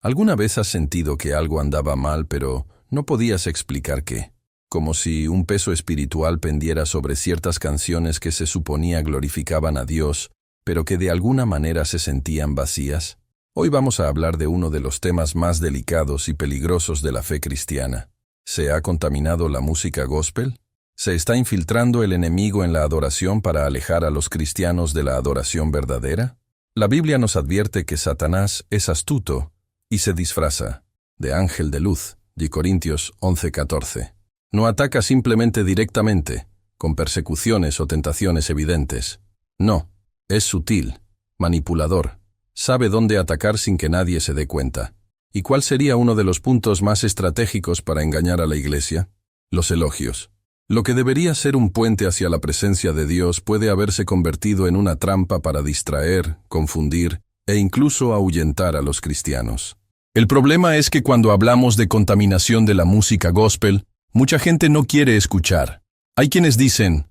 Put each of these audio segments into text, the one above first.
¿Alguna vez has sentido que algo andaba mal, pero no podías explicar qué? Como si un peso espiritual pendiera sobre ciertas canciones que se suponía glorificaban a Dios, pero que de alguna manera se sentían vacías. Hoy vamos a hablar de uno de los temas más delicados y peligrosos de la fe cristiana. ¿Se ha contaminado la música gospel? ¿Se está infiltrando el enemigo en la adoración para alejar a los cristianos de la adoración verdadera? La Biblia nos advierte que Satanás es astuto y se disfraza de ángel de luz, de Corintios 11:14. No ataca simplemente directamente, con persecuciones o tentaciones evidentes. No, es sutil, manipulador, sabe dónde atacar sin que nadie se dé cuenta. ¿Y cuál sería uno de los puntos más estratégicos para engañar a la iglesia? Los elogios. Lo que debería ser un puente hacia la presencia de Dios puede haberse convertido en una trampa para distraer, confundir e incluso ahuyentar a los cristianos. El problema es que cuando hablamos de contaminación de la música gospel, mucha gente no quiere escuchar. Hay quienes dicen,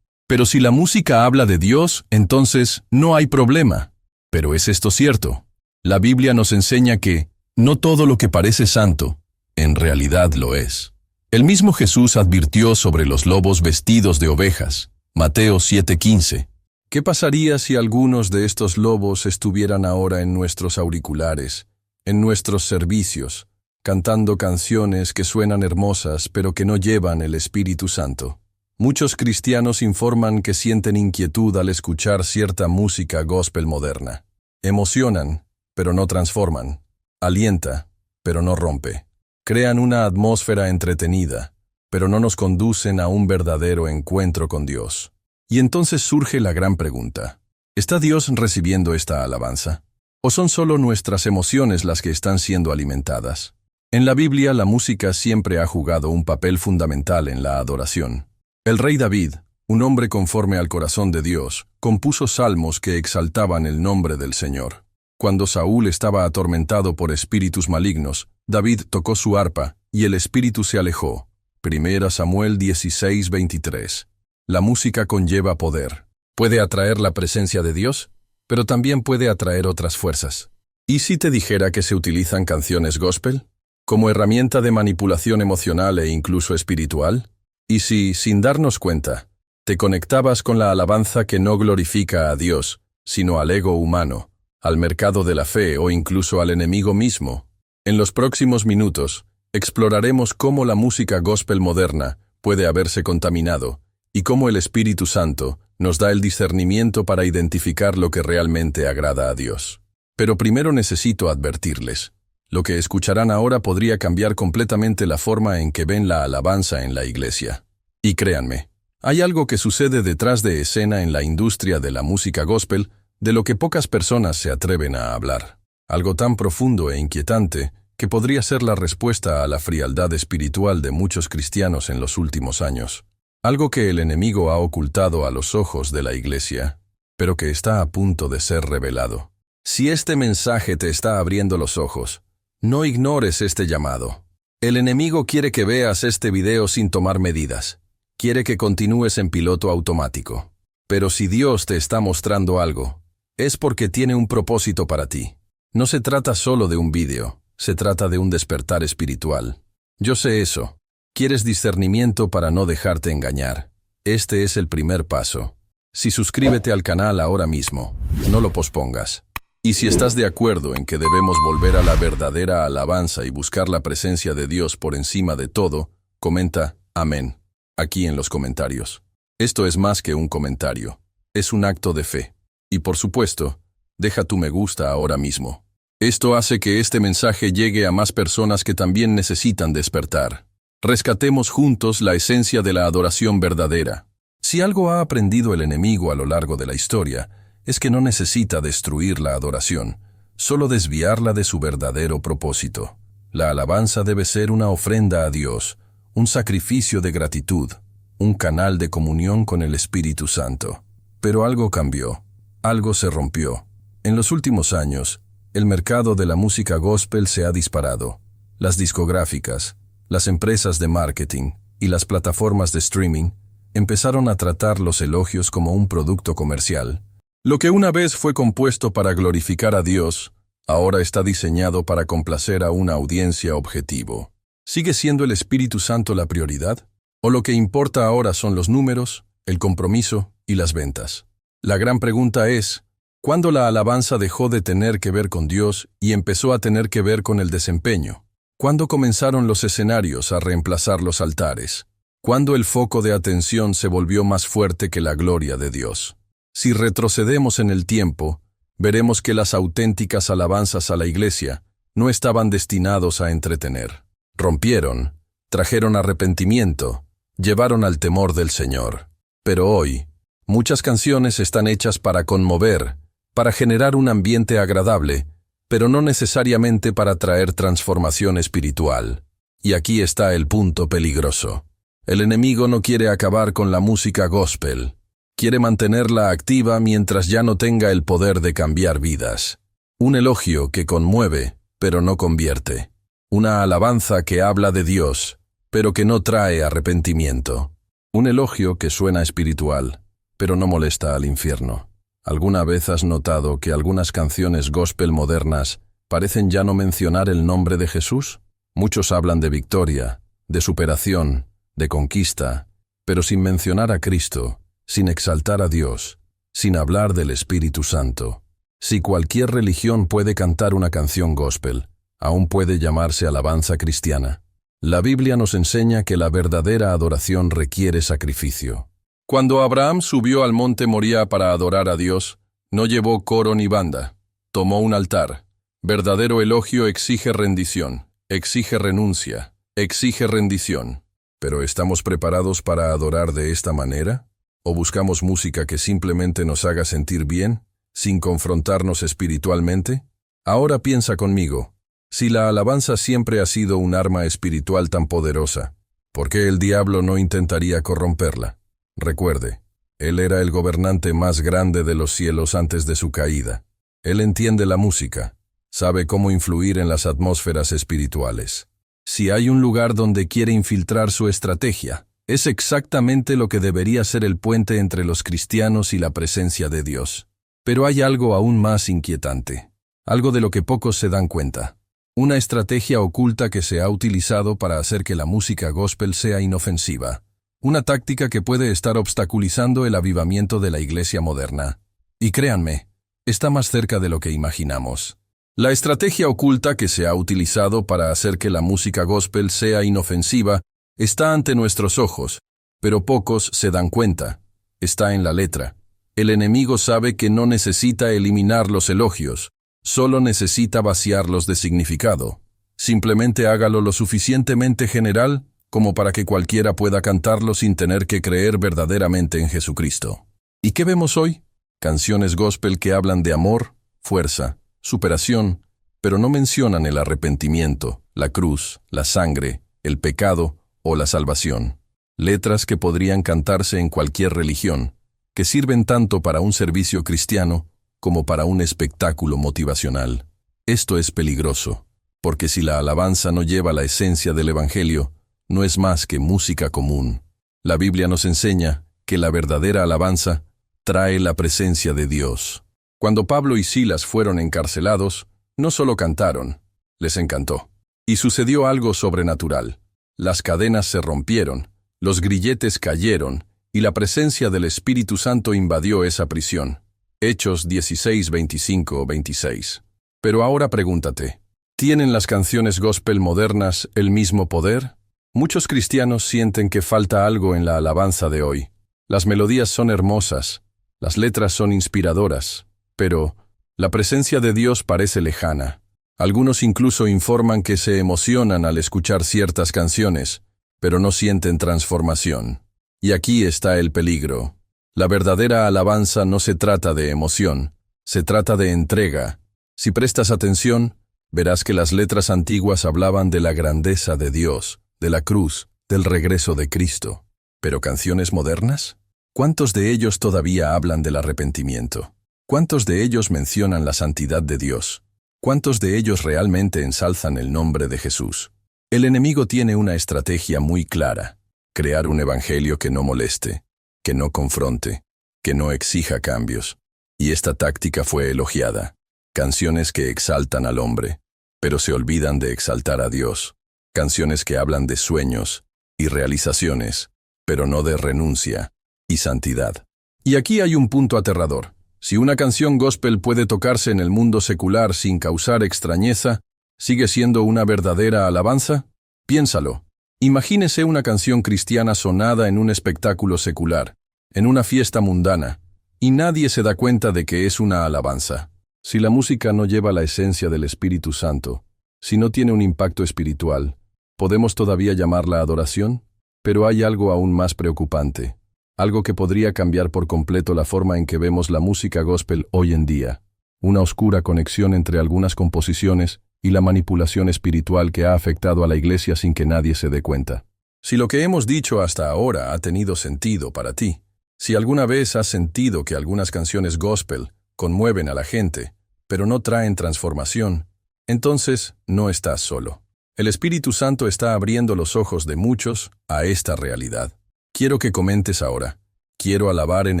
pero si la música habla de Dios, entonces no hay problema. Pero ¿es esto cierto? La Biblia nos enseña que no todo lo que parece santo, en realidad lo es. El mismo Jesús advirtió sobre los lobos vestidos de ovejas, Mateo 7:15. ¿Qué pasaría si algunos de estos lobos estuvieran ahora en nuestros auriculares, en nuestros servicios, cantando canciones que suenan hermosas pero que no llevan el Espíritu Santo? Muchos cristianos informan que sienten inquietud al escuchar cierta música gospel moderna. Emocionan, pero no transforman. Alienta, pero no rompe. Crean una atmósfera entretenida, pero no nos conducen a un verdadero encuentro con Dios. Y entonces surge la gran pregunta: ¿está Dios recibiendo esta alabanza? ¿O son solo nuestras emociones las que están siendo alimentadas? En la Biblia, la música siempre ha jugado un papel fundamental en la adoración. El rey David, un hombre conforme al corazón de Dios, compuso salmos que exaltaban el nombre del Señor. Cuando Saúl estaba atormentado por espíritus malignos, David tocó su arpa, y el espíritu se alejó. 1 Samuel 16:23. La música conlleva poder. Puede atraer la presencia de Dios, pero también puede atraer otras fuerzas. ¿Y si te dijera que se utilizan canciones gospel como herramienta de manipulación emocional e incluso espiritual? ¿Y si, sin darnos cuenta, te conectabas con la alabanza que no glorifica a Dios, sino al ego humano, al mercado de la fe o incluso al enemigo mismo? En los próximos minutos, exploraremos cómo la música gospel moderna puede haberse contaminado y cómo el Espíritu Santo nos da el discernimiento para identificar lo que realmente agrada a Dios. Pero primero necesito advertirles. Lo que escucharán ahora podría cambiar completamente la forma en que ven la alabanza en la iglesia. Y créanme, hay algo que sucede detrás de escena en la industria de la música gospel de lo que pocas personas se atreven a hablar. Algo tan profundo e inquietante que podría ser la respuesta a la frialdad espiritual de muchos cristianos en los últimos años. Algo que el enemigo ha ocultado a los ojos de la iglesia, pero que está a punto de ser revelado. Si este mensaje te está abriendo los ojos, no ignores este llamado. El enemigo quiere que veas este video sin tomar medidas. Quiere que continúes en piloto automático. Pero si Dios te está mostrando algo, es porque tiene un propósito para ti. No se trata solo de un vídeo, se trata de un despertar espiritual. Yo sé eso. Quieres discernimiento para no dejarte engañar. Este es el primer paso. Suscríbete al canal ahora mismo. No lo pospongas. Y si estás de acuerdo en que debemos volver a la verdadera alabanza y buscar la presencia de Dios por encima de todo, comenta amén aquí en los comentarios. Esto es más que un comentario. Es un acto de fe. Y por supuesto, deja tu me gusta ahora mismo. Esto hace que este mensaje llegue a más personas que también necesitan despertar. Rescatemos juntos la esencia de la adoración verdadera. Si algo ha aprendido el enemigo a lo largo de la historia, es que no necesita destruir la adoración, solo desviarla de su verdadero propósito. La alabanza debe ser una ofrenda a Dios, un sacrificio de gratitud, un canal de comunión con el Espíritu Santo. Pero algo cambió, algo se rompió. En los últimos años, el mercado de la música gospel se ha disparado. Las discográficas, las empresas de marketing y las plataformas de streaming empezaron a tratar los elogios como un producto comercial. Lo que una vez fue compuesto para glorificar a Dios, Ahora está diseñado para complacer a una audiencia objetivo. ¿Sigue siendo el Espíritu Santo la prioridad? ¿O lo que importa ahora son los números, el compromiso y las ventas? La gran pregunta es, ¿cuándo la alabanza dejó de tener que ver con Dios y empezó a tener que ver con el desempeño? ¿Cuándo comenzaron los escenarios a reemplazar los altares? ¿Cuándo el foco de atención se volvió más fuerte que la gloria de Dios? Si retrocedemos en el tiempo, veremos que las auténticas alabanzas a la iglesia no estaban destinados a entretener. Rompieron, trajeron arrepentimiento, llevaron al temor del Señor. Pero hoy, muchas canciones están hechas para conmover, para generar un ambiente agradable, pero no necesariamente para traer transformación espiritual. Y aquí está el punto peligroso. El enemigo no quiere acabar con la música gospel. Quiere mantenerla activa mientras ya no tenga el poder de cambiar vidas. Un elogio que conmueve, pero no convierte. Una alabanza que habla de Dios, pero que no trae arrepentimiento. Un elogio que suena espiritual, pero no molesta al infierno. ¿Alguna vez has notado que algunas canciones gospel modernas parecen ya no mencionar el nombre de Jesús? Muchos hablan de victoria, de superación, de conquista, pero sin mencionar a Cristo, sin exaltar a Dios, sin hablar del Espíritu Santo. Si cualquier religión puede cantar una canción gospel, aún puede llamarse alabanza cristiana. La Biblia nos enseña que la verdadera adoración requiere sacrificio. Cuando Abraham subió al monte Moría para adorar a Dios, no llevó coro ni banda. Tomó un altar. Verdadero elogio exige rendición, exige renuncia, exige rendición. ¿Pero estamos preparados para adorar de esta manera? ¿O buscamos música que simplemente nos haga sentir bien, sin confrontarnos espiritualmente? Ahora piensa conmigo, si la alabanza siempre ha sido un arma espiritual tan poderosa, ¿por qué el diablo no intentaría corromperla? Recuerde, él era el gobernante más grande de los cielos antes de su caída. Él entiende la música, sabe cómo influir en las atmósferas espirituales. Si hay un lugar donde quiere infiltrar su estrategia, es exactamente lo que debería ser el puente entre los cristianos y la presencia de Dios. Pero hay algo aún más inquietante, algo de lo que pocos se dan cuenta. Una estrategia oculta que se ha utilizado para hacer que la música gospel sea inofensiva. Una táctica que puede estar obstaculizando el avivamiento de la iglesia moderna. Y créanme, está más cerca de lo que imaginamos. La estrategia oculta que se ha utilizado para hacer que la música gospel sea inofensiva está ante nuestros ojos, pero pocos se dan cuenta. Está en la letra. El enemigo sabe que no necesita eliminar los elogios, solo necesita vaciarlos de significado. Simplemente hágalo lo suficientemente general como para que cualquiera pueda cantarlo sin tener que creer verdaderamente en Jesucristo. ¿Y qué vemos hoy? Canciones gospel que hablan de amor, fuerza, superación, pero no mencionan el arrepentimiento, la cruz, la sangre, el pecado o la salvación. Letras que podrían cantarse en cualquier religión, que sirven tanto para un servicio cristiano como para un espectáculo motivacional. Esto es peligroso, porque si la alabanza no lleva la esencia del Evangelio, no es más que música común. La Biblia nos enseña que la verdadera alabanza trae la presencia de Dios. Cuando Pablo y Silas fueron encarcelados, no solo cantaron, les encantó. Y sucedió algo sobrenatural. Las cadenas se rompieron, los grilletes cayeron, y la presencia del Espíritu Santo invadió esa prisión. Hechos 16, 25, 26. Pero ahora pregúntate, ¿tienen las canciones gospel modernas el mismo poder? Muchos cristianos sienten que falta algo en la alabanza de hoy. Las melodías son hermosas, las letras son inspiradoras, pero la presencia de Dios parece lejana. Algunos incluso informan que se emocionan al escuchar ciertas canciones, pero no sienten transformación. Y aquí está el peligro. La verdadera alabanza no se trata de emoción, se trata de entrega. Si prestas atención, verás que las letras antiguas hablaban de la grandeza de Dios, de la cruz, del regreso de Cristo. ¿Pero canciones modernas? ¿Cuántos de ellos todavía hablan del arrepentimiento? ¿Cuántos de ellos mencionan la santidad de Dios? ¿Cuántos de ellos realmente ensalzan el nombre de Jesús? El enemigo tiene una estrategia muy clara: crear un evangelio que no moleste, que no confronte, que no exija cambios. Y esta táctica fue elogiada. canciones que exaltan al hombre, pero se olvidan de exaltar a Dios, canciones que hablan de sueños y realizaciones, pero no de renuncia y santidad. Y aquí hay un punto aterrador. Si una canción gospel puede tocarse en el mundo secular sin causar extrañeza, ¿sigue siendo una verdadera alabanza? Piénsalo. Imagínese una canción cristiana sonada en un espectáculo secular, en una fiesta mundana, y nadie se da cuenta de que es una alabanza. Si la música no lleva la esencia del Espíritu Santo, si no tiene un impacto espiritual, ¿podemos todavía llamarla adoración? Pero hay algo aún más preocupante, algo que podría cambiar por completo la forma en que vemos la música gospel hoy en día, una oscura conexión entre algunas composiciones y la manipulación espiritual que ha afectado a la Iglesia sin que nadie se dé cuenta. Si lo que hemos dicho hasta ahora ha tenido sentido para ti, si alguna vez has sentido que algunas canciones gospel conmueven a la gente, pero no traen transformación, entonces no estás solo. El Espíritu Santo está abriendo los ojos de muchos a esta realidad. Quiero que comentes ahora. Quiero alabar en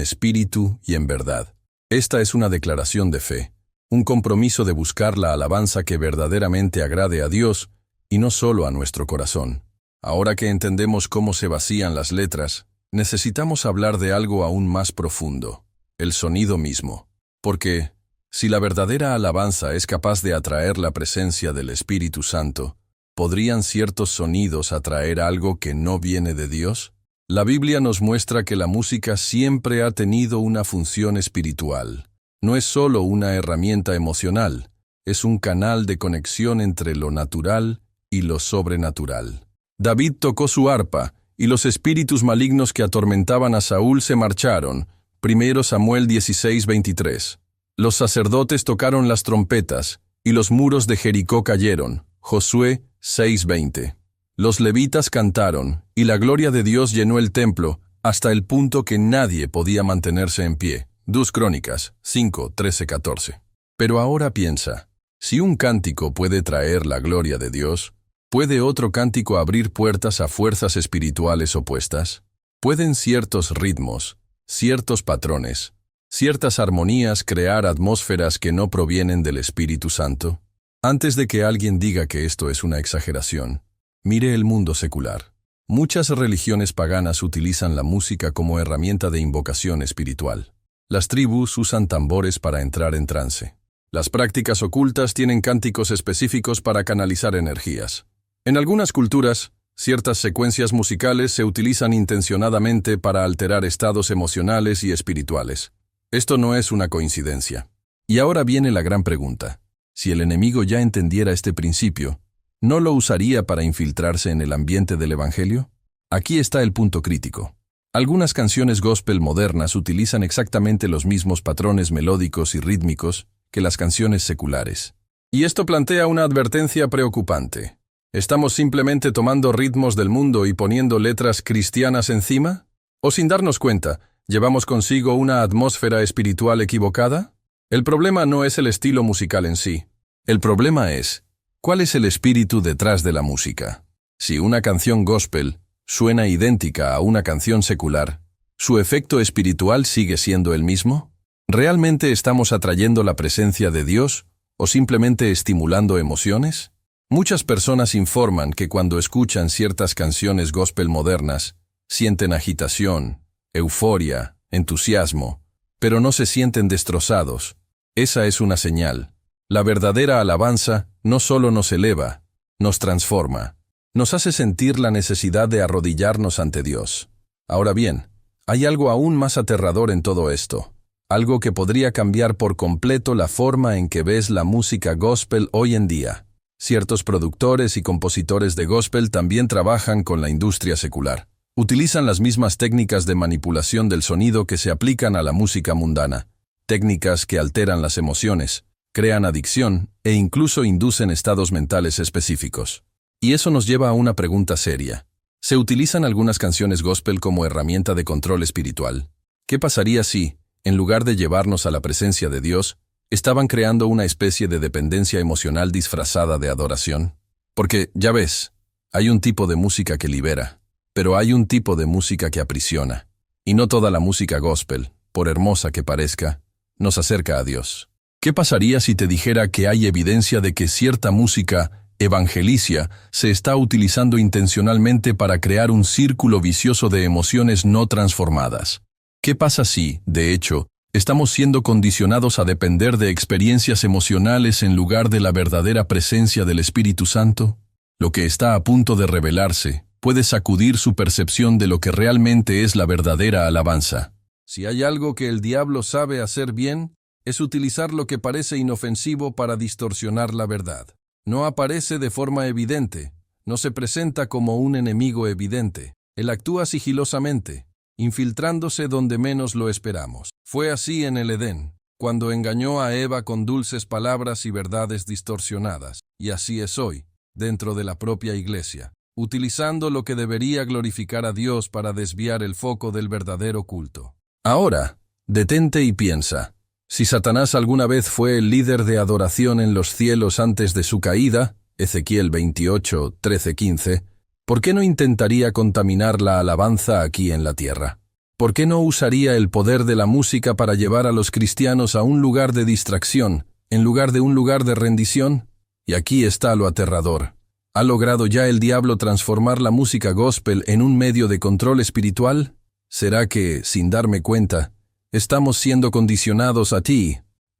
espíritu y en verdad. Esta es una declaración de fe, un compromiso de buscar la alabanza que verdaderamente agrade a Dios y no solo a nuestro corazón. Ahora que entendemos cómo se vacían las letras, necesitamos hablar de algo aún más profundo, el sonido mismo. Porque, si la verdadera alabanza es capaz de atraer la presencia del Espíritu Santo, ¿podrían ciertos sonidos atraer algo que no viene de Dios? La Biblia nos muestra que la música siempre ha tenido una función espiritual. No es solo una herramienta emocional, es un canal de conexión entre lo natural y lo sobrenatural. David tocó su arpa, y los espíritus malignos que atormentaban a Saúl se marcharon. 1 Samuel 16:23. Los sacerdotes tocaron las trompetas, y los muros de Jericó cayeron. Josué 6:20. Los levitas cantaron, y la gloria de Dios llenó el templo, hasta el punto que nadie podía mantenerse en pie. 2 Crónicas 5:13-14. Pero ahora piensa, si un cántico puede traer la gloria de Dios, ¿puede otro cántico abrir puertas a fuerzas espirituales opuestas? ¿Pueden ciertos ritmos, ciertos patrones, ciertas armonías crear atmósferas que no provienen del Espíritu Santo? Antes de que alguien diga que esto es una exageración, mire el mundo secular. Muchas religiones paganas utilizan la música como herramienta de invocación espiritual. Las tribus usan tambores para entrar en trance. Las prácticas ocultas tienen cánticos específicos para canalizar energías. En algunas culturas, ciertas secuencias musicales se utilizan intencionadamente para alterar estados emocionales y espirituales. Esto no es una coincidencia. Y ahora viene la gran pregunta. Si el enemigo ya entendiera este principio, ¿no lo usaría para infiltrarse en el ambiente del Evangelio? Aquí está el punto crítico. Algunas canciones gospel modernas utilizan exactamente los mismos patrones melódicos y rítmicos que las canciones seculares. Y esto plantea una advertencia preocupante. ¿Estamos simplemente tomando ritmos del mundo y poniendo letras cristianas encima? ¿O sin darnos cuenta, llevamos consigo una atmósfera espiritual equivocada? El problema no es el estilo musical en sí. El problema es, ¿cuál es el espíritu detrás de la música? Si una canción gospel suena idéntica a una canción secular, ¿su efecto espiritual sigue siendo el mismo? ¿Realmente estamos atrayendo la presencia de Dios o simplemente estimulando emociones? Muchas personas informan que cuando escuchan ciertas canciones gospel modernas, sienten agitación, euforia, entusiasmo, pero no se sienten destrozados. Esa es una señal. La verdadera alabanza no solo nos eleva, nos transforma. Nos hace sentir la necesidad de arrodillarnos ante Dios. Ahora bien, hay algo aún más aterrador en todo esto. Algo que podría cambiar por completo la forma en que ves la música gospel hoy en día. Ciertos productores y compositores de gospel también trabajan con la industria secular. Utilizan las mismas técnicas de manipulación del sonido que se aplican a la música mundana. Técnicas que alteran las emociones, crean adicción e incluso inducen estados mentales específicos. Y eso nos lleva a una pregunta seria. ¿Se utilizan algunas canciones gospel como herramienta de control espiritual? ¿Qué pasaría si, en lugar de llevarnos a la presencia de Dios, estaban creando una especie de dependencia emocional disfrazada de adoración? Porque, ya ves, hay un tipo de música que libera, pero hay un tipo de música que aprisiona. Y no toda la música gospel, por hermosa que parezca, nos acerca a Dios. ¿Qué pasaría si te dijera que hay evidencia de que cierta música evangelicia se está utilizando intencionalmente para crear un círculo vicioso de emociones no transformadas? ¿Qué pasa si, de hecho, estamos siendo condicionados a depender de experiencias emocionales en lugar de la verdadera presencia del Espíritu Santo? Lo que está a punto de revelarse puede sacudir su percepción de lo que realmente es la verdadera alabanza. Si hay algo que el diablo sabe hacer bien, es utilizar lo que parece inofensivo para distorsionar la verdad. No aparece de forma evidente, no se presenta como un enemigo evidente. Él actúa sigilosamente, infiltrándose donde menos lo esperamos. Fue así en el Edén, cuando engañó a Eva con dulces palabras y verdades distorsionadas. Y así es hoy, dentro de la propia iglesia, utilizando lo que debería glorificar a Dios para desviar el foco del verdadero culto. Ahora, detente y piensa. Si Satanás alguna vez fue el líder de adoración en los cielos antes de su caída, Ezequiel 28, 13-15, ¿por qué no intentaría contaminar la alabanza aquí en la tierra? ¿Por qué no usaría el poder de la música para llevar a los cristianos a un lugar de distracción, en lugar de un lugar de rendición? Y aquí está lo aterrador. ¿Ha logrado ya el diablo transformar la música gospel en un medio de control espiritual? ¿Será que, sin darme cuenta, estamos siendo condicionados a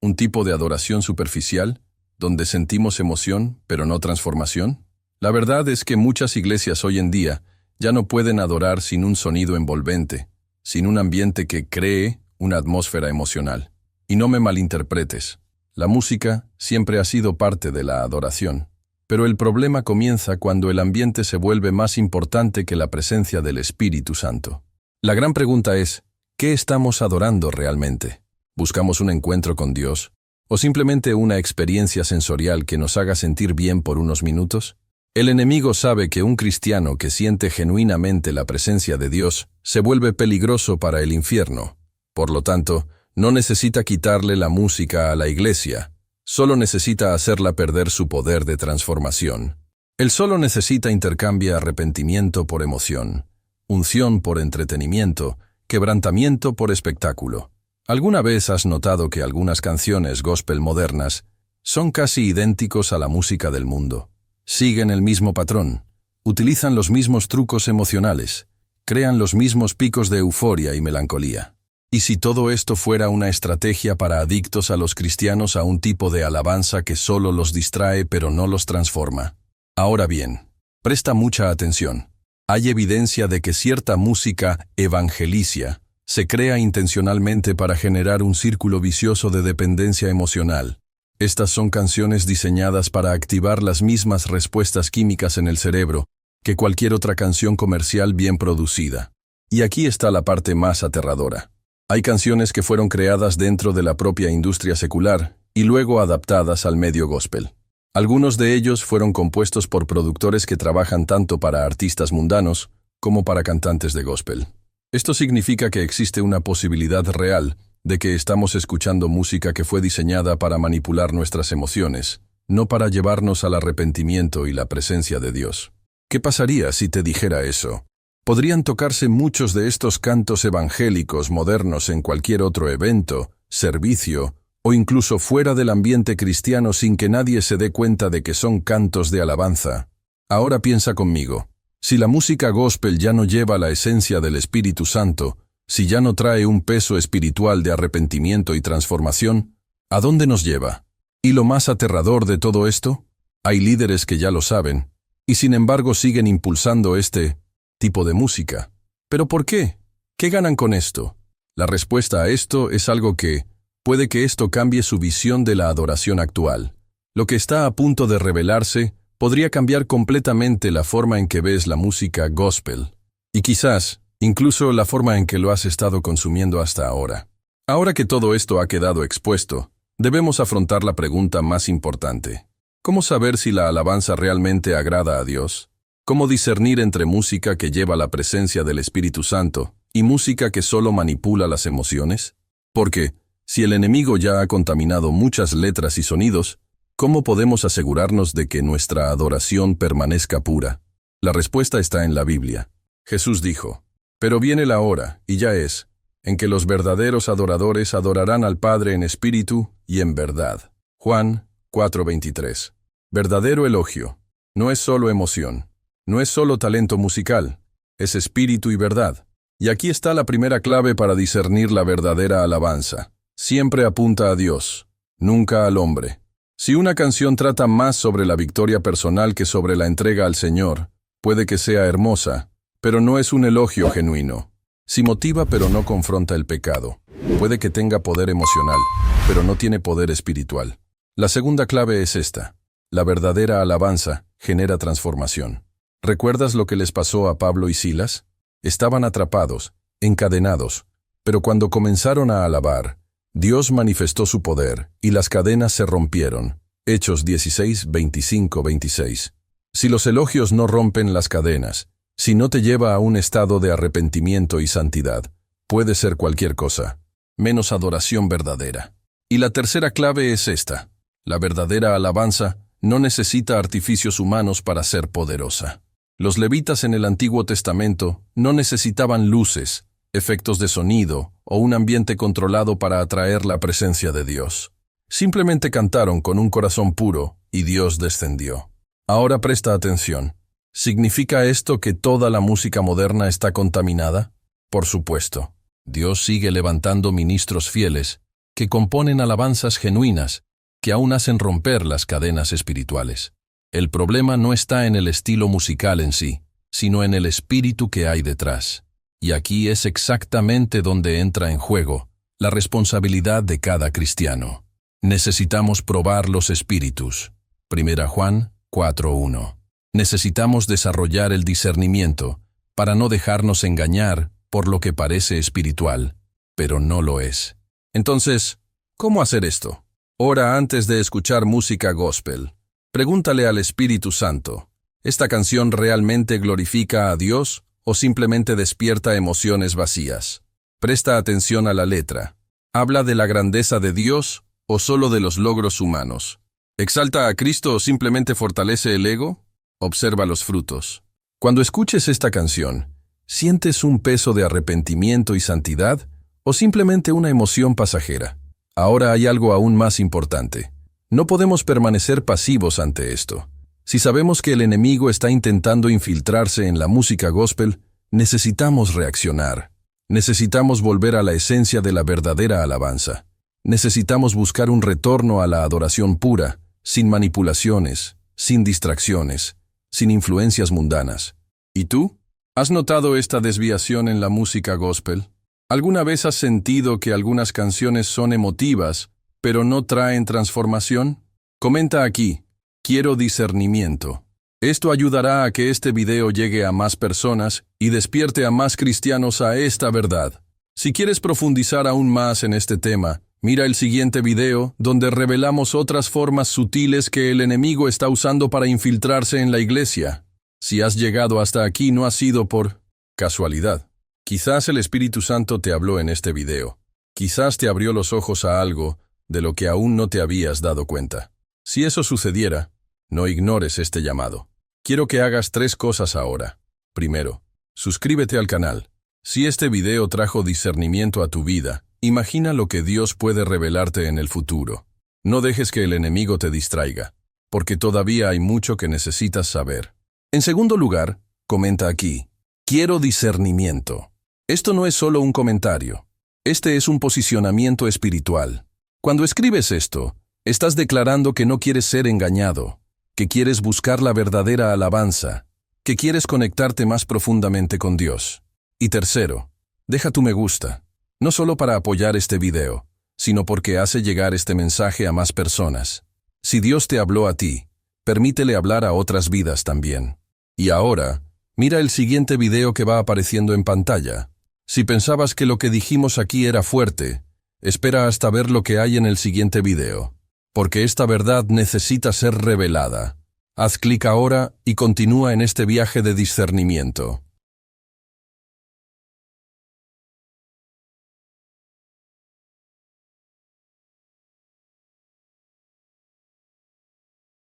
un tipo de adoración superficial, donde sentimos emoción, pero no transformación? La verdad es que muchas iglesias hoy en día ya no pueden adorar sin un sonido envolvente, sin un ambiente que cree una atmósfera emocional. Y no me malinterpretes, la música siempre ha sido parte de la adoración, pero el problema comienza cuando el ambiente se vuelve más importante que la presencia del Espíritu Santo. La gran pregunta es, ¿qué estamos adorando realmente? ¿Buscamos un encuentro con Dios? ¿O simplemente una experiencia sensorial que nos haga sentir bien por unos minutos? El enemigo sabe que un cristiano que siente genuinamente la presencia de Dios se vuelve peligroso para el infierno. Por lo tanto, no necesita quitarle la música a la iglesia, solo necesita hacerla perder su poder de transformación. Él solo necesita intercambiar arrepentimiento por emoción, unción por entretenimiento, quebrantamiento por espectáculo. ¿Alguna vez has notado que algunas canciones gospel modernas son casi idénticos a la música del mundo? Siguen el mismo patrón, utilizan los mismos trucos emocionales, crean los mismos picos de euforia y melancolía. ¿Y si todo esto fuera una estrategia para adictos a los cristianos a un tipo de alabanza que solo los distrae pero no los transforma? Ahora bien, presta mucha atención. Hay evidencia de que cierta música evangelicia se crea intencionalmente para generar un círculo vicioso de dependencia emocional. Estas son canciones diseñadas para activar las mismas respuestas químicas en el cerebro que cualquier otra canción comercial bien producida. Y aquí está la parte más aterradora. Hay canciones que fueron creadas dentro de la propia industria secular y luego adaptadas al medio gospel. Algunos de ellos fueron compuestos por productores que trabajan tanto para artistas mundanos como para cantantes de gospel. Esto significa que existe una posibilidad real de que estamos escuchando música que fue diseñada para manipular nuestras emociones, no para llevarnos al arrepentimiento y la presencia de Dios. ¿Qué pasaría si te dijera eso? Podrían tocarse muchos de estos cantos evangélicos modernos en cualquier otro evento, servicio, o incluso fuera del ambiente cristiano sin que nadie se dé cuenta de que son cantos de alabanza. Ahora piensa conmigo, si la música gospel ya no lleva la esencia del Espíritu Santo, si ya no trae un peso espiritual de arrepentimiento y transformación, ¿a dónde nos lleva? Y lo más aterrador de todo esto, hay líderes que ya lo saben, y sin embargo siguen impulsando este tipo de música. ¿Pero por qué? ¿Qué ganan con esto? La respuesta a esto es algo que puede que esto cambie su visión de la adoración actual. Lo que está a punto de revelarse podría cambiar completamente la forma en que ves la música gospel. Y quizás incluso la forma en que lo has estado consumiendo hasta ahora. Ahora que todo esto ha quedado expuesto, debemos afrontar la pregunta más importante. ¿Cómo saber si la alabanza realmente agrada a Dios? ¿Cómo discernir entre música que lleva la presencia del Espíritu Santo y música que solo manipula las emociones? Porque, si el enemigo ya ha contaminado muchas letras y sonidos, ¿cómo podemos asegurarnos de que nuestra adoración permanezca pura? La respuesta está en la Biblia. Jesús dijo: «Pero viene la hora, y ya es, en que los verdaderos adoradores adorarán al Padre en espíritu y en verdad. Juan 4:23. Verdadero elogio. No es solo emoción. No es solo talento musical. Es espíritu y verdad. Y aquí está la primera clave para discernir la verdadera alabanza. Siempre apunta a Dios, nunca al hombre. Si una canción trata más sobre la victoria personal que sobre la entrega al Señor, puede que sea hermosa, pero no es un elogio genuino. Si motiva pero no confronta el pecado, puede que tenga poder emocional, pero no tiene poder espiritual. La segunda clave es esta. La verdadera alabanza genera transformación. ¿Recuerdas lo que les pasó a Pablo y Silas? Estaban atrapados, encadenados, pero cuando comenzaron a alabar, Dios manifestó su poder y las cadenas se rompieron. Hechos 16, 25, 26. Si los elogios no rompen las cadenas, si no te lleva a un estado de arrepentimiento y santidad, puede ser cualquier cosa, menos adoración verdadera. Y la tercera clave es esta. La verdadera alabanza no necesita artificios humanos para ser poderosa. Los levitas en el Antiguo Testamento no necesitaban luces, efectos de sonido o un ambiente controlado para atraer la presencia de Dios. Simplemente cantaron con un corazón puro y Dios descendió. Ahora presta atención. ¿Significa esto que toda la música moderna está contaminada? Por supuesto. Dios sigue levantando ministros fieles que componen alabanzas genuinas que aún hacen romper las cadenas espirituales. El problema no está en el estilo musical en sí, sino en el espíritu que hay detrás. Y aquí es exactamente donde entra en juego la responsabilidad de cada cristiano. Necesitamos probar los espíritus. 1 Juan 4:1. Necesitamos desarrollar el discernimiento para no dejarnos engañar por lo que parece espiritual, pero no lo es. Entonces, ¿cómo hacer esto? Ora antes de escuchar música gospel. Pregúntale al Espíritu Santo, ¿esta canción realmente glorifica a Dios o simplemente despierta emociones vacías? Presta atención a la letra. ¿Habla de la grandeza de Dios o solo de los logros humanos? ¿Exalta a Cristo o simplemente fortalece el ego? Observa los frutos. Cuando escuches esta canción, ¿sientes un peso de arrepentimiento y santidad o simplemente una emoción pasajera? Ahora hay algo aún más importante. No podemos permanecer pasivos ante esto. Si sabemos que el enemigo está intentando infiltrarse en la música gospel, necesitamos reaccionar. Necesitamos volver a la esencia de la verdadera alabanza. Necesitamos buscar un retorno a la adoración pura, sin manipulaciones, sin distracciones, sin influencias mundanas. ¿Y tú? ¿Has notado esta desviación en la música gospel? ¿Alguna vez has sentido que algunas canciones son emotivas, pero no traen transformación? Comenta aquí. Quiero discernimiento. Esto ayudará a que este video llegue a más personas y despierte a más cristianos a esta verdad. Si quieres profundizar aún más en este tema, mira el siguiente video donde revelamos otras formas sutiles que el enemigo está usando para infiltrarse en la iglesia. Si has llegado hasta aquí no ha sido por casualidad. Quizás el Espíritu Santo te habló en este video. Quizás te abrió los ojos a algo de lo que aún no te habías dado cuenta. Si eso sucediera, no ignores este llamado. Quiero que hagas 3 cosas ahora. Primero, suscríbete al canal. Si este video trajo discernimiento a tu vida, imagina lo que Dios puede revelarte en el futuro. No dejes que el enemigo te distraiga, porque todavía hay mucho que necesitas saber. En segundo lugar, comenta aquí, quiero discernimiento. Esto no es solo un comentario. Este es un posicionamiento espiritual. Cuando escribes esto, estás declarando que no quieres ser engañado, que quieres buscar la verdadera alabanza, que quieres conectarte más profundamente con Dios. Y tercero, deja tu me gusta, no solo para apoyar este video, sino porque hace llegar este mensaje a más personas. Si Dios te habló a ti, permítele hablar a otras vidas también. Y ahora, mira el siguiente video que va apareciendo en pantalla. Si pensabas que lo que dijimos aquí era fuerte, espera hasta ver lo que hay en el siguiente video, porque esta verdad necesita ser revelada. Haz clic ahora y continúa en este viaje de discernimiento.